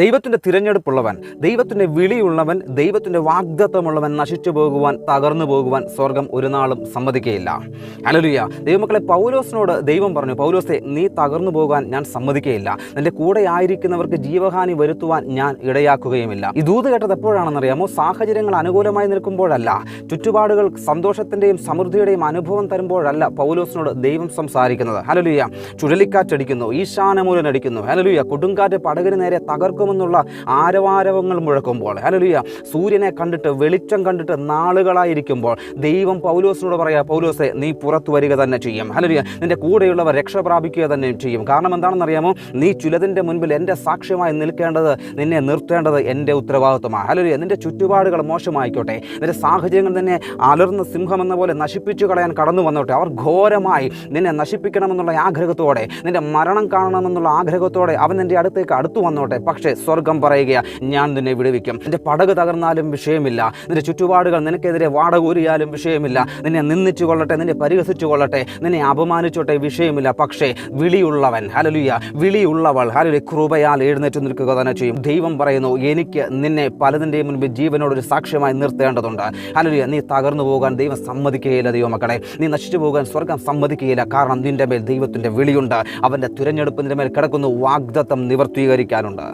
ദൈവത്തിൻ്റെ തിരഞ്ഞെടുപ്പുള്ളവൻ, ദൈവത്തിൻ്റെ വിളിയുള്ളവൻ, ദൈവത്തിൻ്റെ വാഗ്ദത്തമുള്ളവൻ നശിച്ചു പോകുവാൻ, തകർന്നു പോകുവാൻ സ്വർഗം ഒരു നാളും സമ്മതിക്കുകയില്ല. ഹല്ലേലൂയ. ദൈവമക്കളെ, പൗലോസിനോട് ദൈവം പറഞ്ഞു, പൗലോസേ, നീ തകർന്നു പോകാൻ ഞാൻ സമ്മതിക്കുകയില്ല, നിന്റെ കൂടെ ആയിരിക്കുന്നവർക്ക് ജീവഹാനി വരുത്തുവാൻ ഞാൻ ഇടയാക്കുകയുമില്ല. ഈ ദൂത് കേട്ടത് എപ്പോഴാണെന്നറിയാമോ? സാഹചര്യങ്ങൾ അനുകൂലമായി നിൽക്കുമ്പോഴല്ല, ചുറ്റുപാടുകൾ സന്തോഷത്തിൻ്റെയും സമൃദ്ധിയുടെയും അനുഭവം തരുമ്പോഴല്ല പൗലോസിനോട് ദൈവം സംസാരിക്കുന്നത്. ഹല്ലേലൂയ. ചുഴലിക്കാറ്റടിക്കുന്നു, ഈശാനമൂലനടിക്കുന്നു, ഹല്ലേലൂയ, കൊടുങ്കാറ്റ് പടകിന് നേരെ തകർക്കുമെന്നുള്ള ആരവാരവങ്ങൾ മുഴക്കുമ്പോൾ, ഹല്ലേലൂയ, സൂര്യനെ കണ്ടിട്ട് വെളിച്ചം കണ്ടിട്ട് നാളുകളായിരിക്കുമ്പോൾ ദൈവം പൗലോസിനോട് പറയാ, പൗലോസേ, നീ പുറത്തു വരിക തന്നെ ചെയ്യും. ഹല്ലേലൂയ. നിന്റെ കൂടെയുള്ളവർ രക്ഷ പ്രാപിക്കുക തന്നെ ചെയ്യും. കാരണം എന്താണെന്നറിയാമോ? നീ ചിലതിൻ്റെ മുൻപിൽ എൻ്റെ സാക്ഷ്യമായി നിൽക്കേണ്ടത്, നിന്നെ നിർത്തേണ്ടത് എൻ്റെ ഉത്തരവാദിത്വമാണ്. ഹല്ലേലൂയ. നിന്റെ ചുറ്റുപാടുകൾ മോശമായിക്കോട്ടെ, നിന്റെ സാഹചര്യങ്ങൾ നിന്നെ അലർന്ന സിംഹമെന്ന പോലെ നശിപ്പിച്ചു കളയാൻ കടന്നു വന്നോട്ടെ, അവർ ഘോരമായി നിന്നെ നശിപ്പിക്കണമെന്നുള്ള ആഗ്രഹത്തോടെ, നിന്റെ മരണം കാണണമെന്നുള്ള ആഗ്രഹത്തോടെ അവൻ നിന്റെ അടുത്തേക്ക് അടുത്തു വന്നോട്ടെ, പക്ഷേ സ്വർഗം പറയുകയാണ്, ഞാൻ നിന്നെ വിടുവിക്കും. നിന്റെ പടക് തകർന്നാലും വിഷയമില്ല, നിന്റെ ചുറ്റുപാടുകൾ നിനക്കെതിരെ വാടകൂരിയാലും വിഷയമില്ല, നിന്നെ നിന്ദിച്ചു കൊള്ളട്ടെ, നിന്നെ പരിഹസിച്ചു കൊള്ളട്ടെ, നിന്നെ അപമാനിച്ചോട്ടെ, വിഷയമില്ല. പക്ഷേ വിളിയുള്ളവൻ, ഹല്ലേലൂയ, വിളിയുള്ളവൾ, ഹല്ലേലൂയ, കൃപയാൽ എഴുന്നേറ്റ് നിൽക്കുക തന്നെ ചെയ്യും. ദൈവം പറയുന്നു, എനിക്ക് നിന്നെ പലതിൻ്റെയും മുൻപിൽ ജീവനോടൊരു സാക്ഷ്യമായി നിർത്തേണ്ടതുണ്ട്. ഹല്ലേലൂയ. നീ തകർന്നു പോകാൻ ദൈവം സമ്മതിക്കുകയില്ല. ദൈവമക്കളെ, നീ നശിച്ചു പോകാൻ സ്വർഗം സമ്മതിക്കുകയില്ല. കാരണം നിന്റെ മേൽ ദൈവത്തിൻ്റെ വിളിയുണ്ട്, അവൻ്റെ തിരഞ്ഞെടുപ്പ് നിന്റെ മേൽ കിടക്കുന്നു, വാഗ്ദത്തം നിവർത്തീകരിക്കാനുണ്ട്.